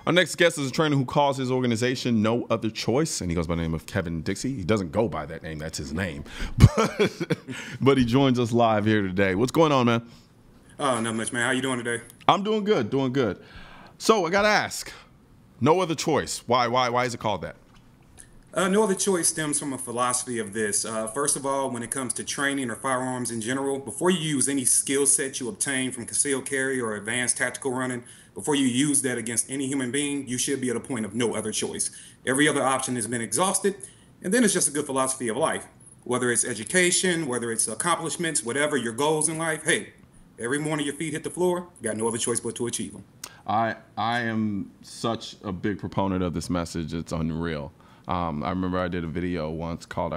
Our next guest is a trainer who calls his organization No Other Choice, and he goes by the name of Kevin Dixie. He doesn't go by that name. That's his name. But he joins us live here today. What's going on, man? Oh, not much, man. How you doing today? I'm doing good, doing good. So I got to ask, No Other Choice. Why is it called that? No Other Choice stems from a philosophy of this. First of all, when it comes to training or firearms in general, before you use any skill set you obtain from concealed carry or advanced tactical running, before you use that against any human being, you should be at a point of no other choice. Every other option has been exhausted, and then it's just a good philosophy of life. Whether it's education, whether it's accomplishments, whatever your goals in life, hey, every morning your feet hit the floor, you got no other choice but to achieve them. I am such a big proponent of this message. It's unreal. I remember I did a video once called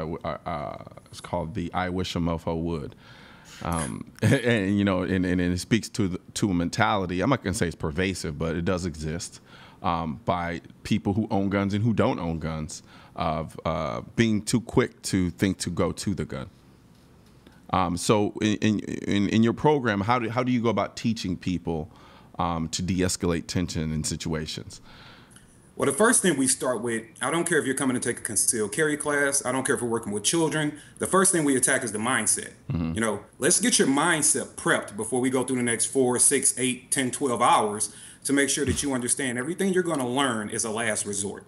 it's called the I Wish a Mofo Would. And you know, and it speaks to a mentality. I'm not gonna say it's pervasive, but it does exist by people who own guns and who don't own guns, of being too quick to think to go to the gun. So in your program, how do you go about teaching people to de-escalate tension in situations? Well, the first thing we start with, I don't care if you're coming to take a concealed carry class, I don't care if we're working with children, the first thing we attack is the mindset. Mm-hmm. You know, let's get your mindset prepped before we go through the next 4, 6, 8, 10, 12 hours to make sure that you understand everything you're going to learn is a last resort.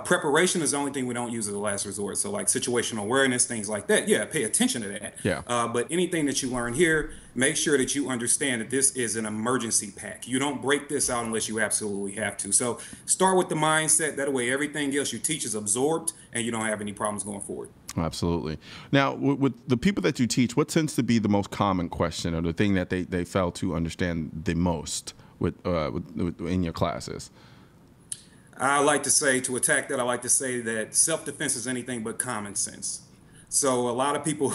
Preparation is the only thing we don't use as a last resort. So like situational awareness, things like that. Yeah, pay attention to that. Yeah. But anything that you learn here, make sure that you understand that this is an emergency pack. You don't break this out unless you absolutely have to. So start with the mindset. That way everything else you teach is absorbed and you don't have any problems going forward. Absolutely. Now, with the people that you teach, what tends to be the most common question or the thing that they fail to understand the most in your classes? I like to say, to attack that, I like to say that self-defense is anything but common sense. So a lot of people,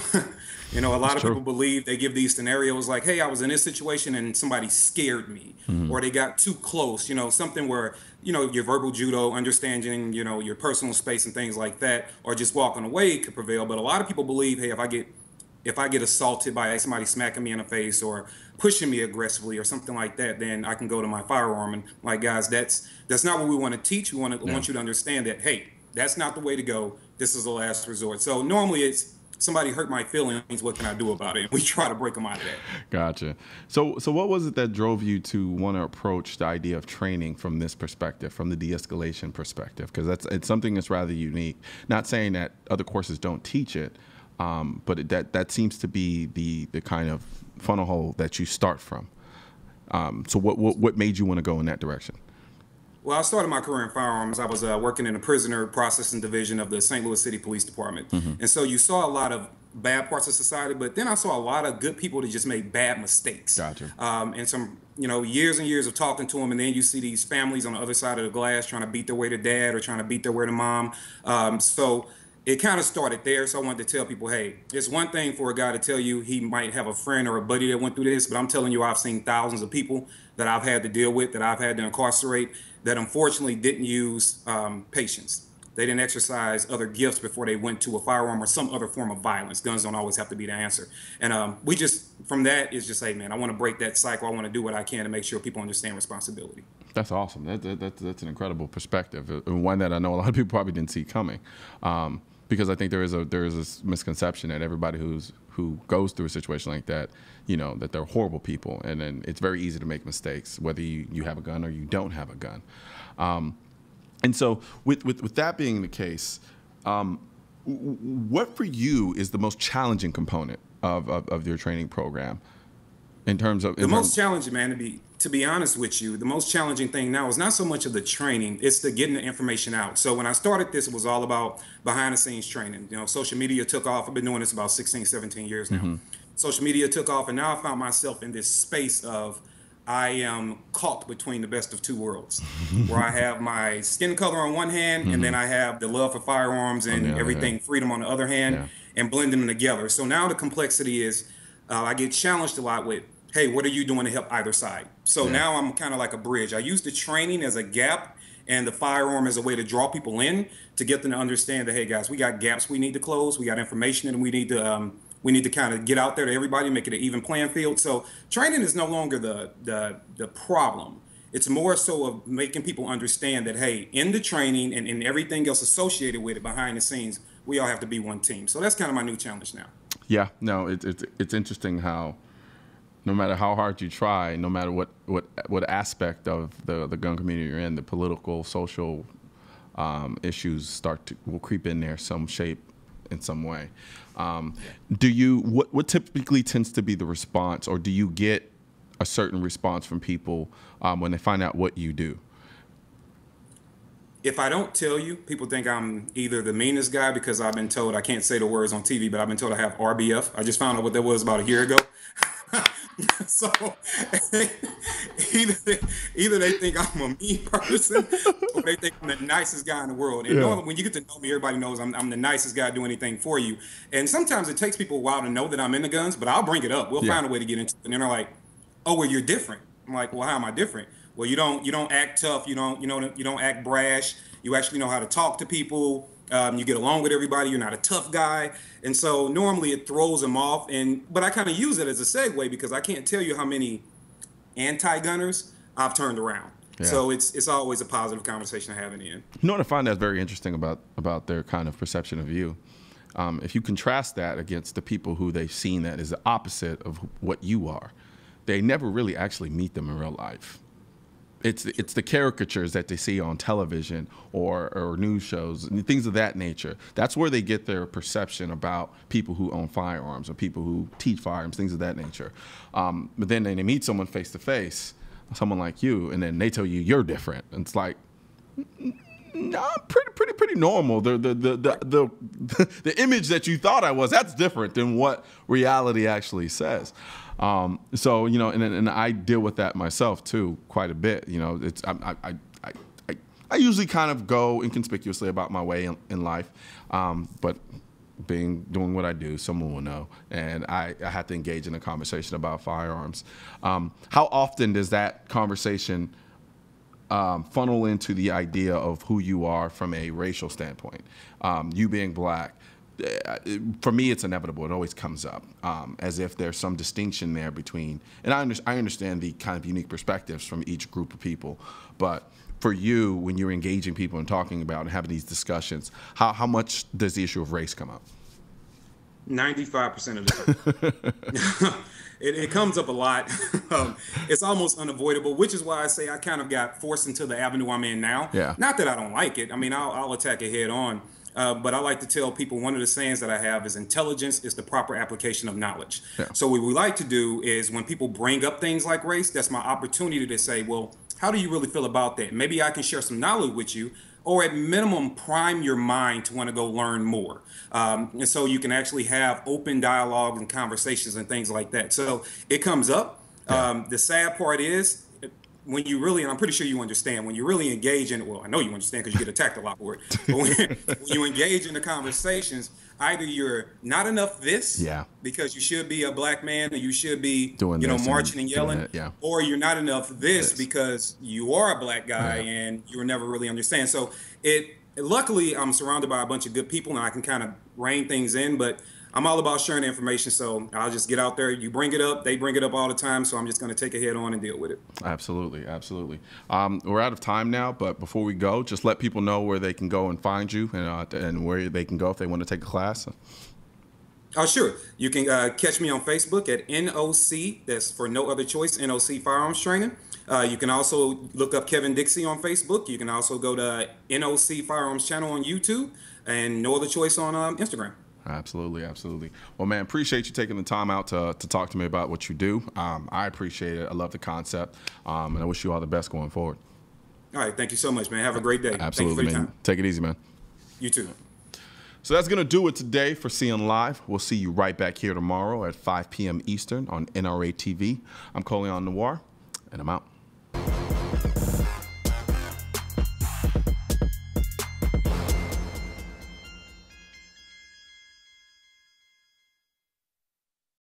you know, people believe, they give these scenarios like, hey, I was in this situation and somebody scared me, mm-hmm. or they got too close, you know, something where, you know, your verbal judo, understanding, you know, your personal space and things like that, or just walking away could prevail. But a lot of people believe, hey, if I get assaulted by somebody smacking me in the face or pushing me aggressively or something like that, then I can go to my firearm. And like, guys, that's not what we want to teach. We want you to understand that, hey, that's not the way to go. This is the last resort. So normally it's somebody hurt my feelings. What can I do about it? And we try to break them out of that. Gotcha. So what was it that drove you to want to approach the idea of training from this perspective, from the de-escalation perspective? Because it's something that's rather unique. Not saying that other courses don't teach it, but that seems to be the kind of funnel hole that you start from. So what made you want to go in that direction? Well, I started my career in firearms. I was working in the prisoner processing division of the St. Louis City Police Department. Mm-hmm. And so you saw a lot of bad parts of society, but then I saw a lot of good people that just made bad mistakes. Gotcha. And some, you know, years and years of talking to them, and then you see these families on the other side of the glass trying to beat their way to dad or trying to beat their way to mom. So it kind of started there. So I wanted to tell people, hey, it's one thing for a guy to tell you he might have a friend or a buddy that went through this, but I'm telling you, I've seen thousands of people that I've had to deal with, that I've had to incarcerate, that unfortunately didn't use patience. They didn't exercise other gifts before they went to a firearm or some other form of violence. Guns don't always have to be the answer. And we just, from that, is just, hey, man, I want to break that cycle. I want to do what I can to make sure people understand responsibility. That's awesome. That's an incredible perspective, and one that I know a lot of people probably didn't see coming. Because I think there is a misconception that everybody who goes through a situation like that, you know, that they're horrible people, and then it's very easy to make mistakes, whether you have a gun or you don't have a gun. And so with that being the case, what for you is the most challenging component of your training program in terms of... most challenging, man, to be honest with you, the most challenging thing now is not so much of the training, it's the getting the information out. So when I started this, it was all about behind the scenes training. You know, social media took off. I've been doing this about 16, 17 years now. Mm-hmm. Social media took off, and now I found myself in this space of I am caught between the best of two worlds, where I have my skin color on one hand, mm-hmm. and then I have the love for firearms and everything, freedom on the other hand, and blending them together. So now the complexity is I get challenged a lot with, hey, what are you doing to help either side? So now I'm kind of like a bridge. I use the training as a gap and the firearm as a way to draw people in to get them to understand that, hey, guys, we got gaps we need to close. We got information and we need to kind of get out there to everybody, make it an even playing field. So training is no longer the problem. It's more so of making people understand that, hey, in the training and everything else associated with it behind the scenes, we all have to be one team. So that's kind of my new challenge now. Yeah, no, it's interesting how no matter how hard you try, no matter what aspect of the gun community you're in, the political, social issues will creep in there some shape, in some way. What typically tends to be the response, or do you get a certain response from people when they find out what you do? If I don't tell you, people think I'm either the meanest guy because I've been told I can't say the words on TV, but I've been told I have RBF. I just found out what that was about a year ago. So either they think I'm a mean person or they think I'm the nicest guy in the world. And normally when you get to know me, everybody knows I'm the nicest guy to do anything for you. And sometimes it takes people a while to know that I'm into guns, but I'll bring it up. We'll find a way to get into it. And then they're like, oh, well, you're different. I'm like, well, how am I different? Well, you don't act tough. You don't act brash. You actually know how to talk to people. You get along with everybody. You're not a tough guy. And so normally it throws them off. But I kind of use it as a segue because I can't tell you how many anti-gunners I've turned around. Yeah. So it's always a positive conversation to have in the end. You know what I find that's very interesting about their kind of perception of you? If you contrast that against the people who they've seen that is the opposite of what you are, they never really actually meet them in real life. It's the caricatures that they see on television or news shows and things of that nature. That's where they get their perception about people who own firearms or people who teach firearms, things of that nature. But then they meet someone face to face, someone like you, and then they tell you you're different. And it's like, no, I'm pretty normal. The image that you thought I was, that's different than what reality actually says. So, you know, and I deal with that myself too, quite a bit. You know, I usually kind of go inconspicuously about my way in life, but doing what I do, someone will know, and I have to engage in a conversation about firearms. How often does that conversation funnel into the idea of who you are from a racial standpoint? You being black. For me, it's inevitable. It always comes up as if there's some distinction there between, and I understand the kind of unique perspectives from each group of people, but for you, when you're engaging people and talking about and having these discussions, how much does the issue of race come up? 95% of the time. It comes up a lot. It's almost unavoidable, which is why I say I kind of got forced into the avenue I'm in now. Yeah. Not that I don't like it. I mean, I'll attack it head on. But I like to tell people one of the sayings that I have is intelligence is the proper application of knowledge. Yeah. So what we like to do is when people bring up things like race, that's my opportunity to say, well, how do you really feel about that? Maybe I can share some knowledge with you, or at minimum prime your mind to want to go learn more. And so you can actually have open dialogue and conversations and things like that. So it comes up. Yeah. The sad part is, when you really, and I'm pretty sure you understand, when you really engage in it, well, I know you understand because you get attacked a lot for it, but when you engage in the conversations, either you're not enough because you should be a black man and you should be doing marching and yelling, or you're not enough this because you are a black guy and you'll never really understand. So luckily I'm surrounded by a bunch of good people and I can kind of rein things in, but I'm all about sharing information, so I'll just get out there. You bring it up, they bring it up all the time, so I'm just going to take it head on and deal with it. Absolutely, absolutely. We're out of time now, but before we go, just let people know where they can go and find you and where they can go if they want to take a class. Oh, sure. You can catch me on Facebook at NOC, that's for No Other Choice, NOC Firearms Training. You can also look up Kevin Dixie on Facebook. You can also go to NOC Firearms Channel on YouTube and No Other Choice on Instagram. Absolutely, absolutely. Well, man, appreciate you taking the time out to talk to me about what you do. I appreciate it. I love the concept, and I wish you all the best going forward. All right, thank you so much, man. Have a great day. Absolutely, man. Time. Take it easy, man. You too. So that's going to do it today for Seeing Live. We'll see you right back here tomorrow at 5 p.m. Eastern on NRA TV. I'm Colion Noir, and I'm out.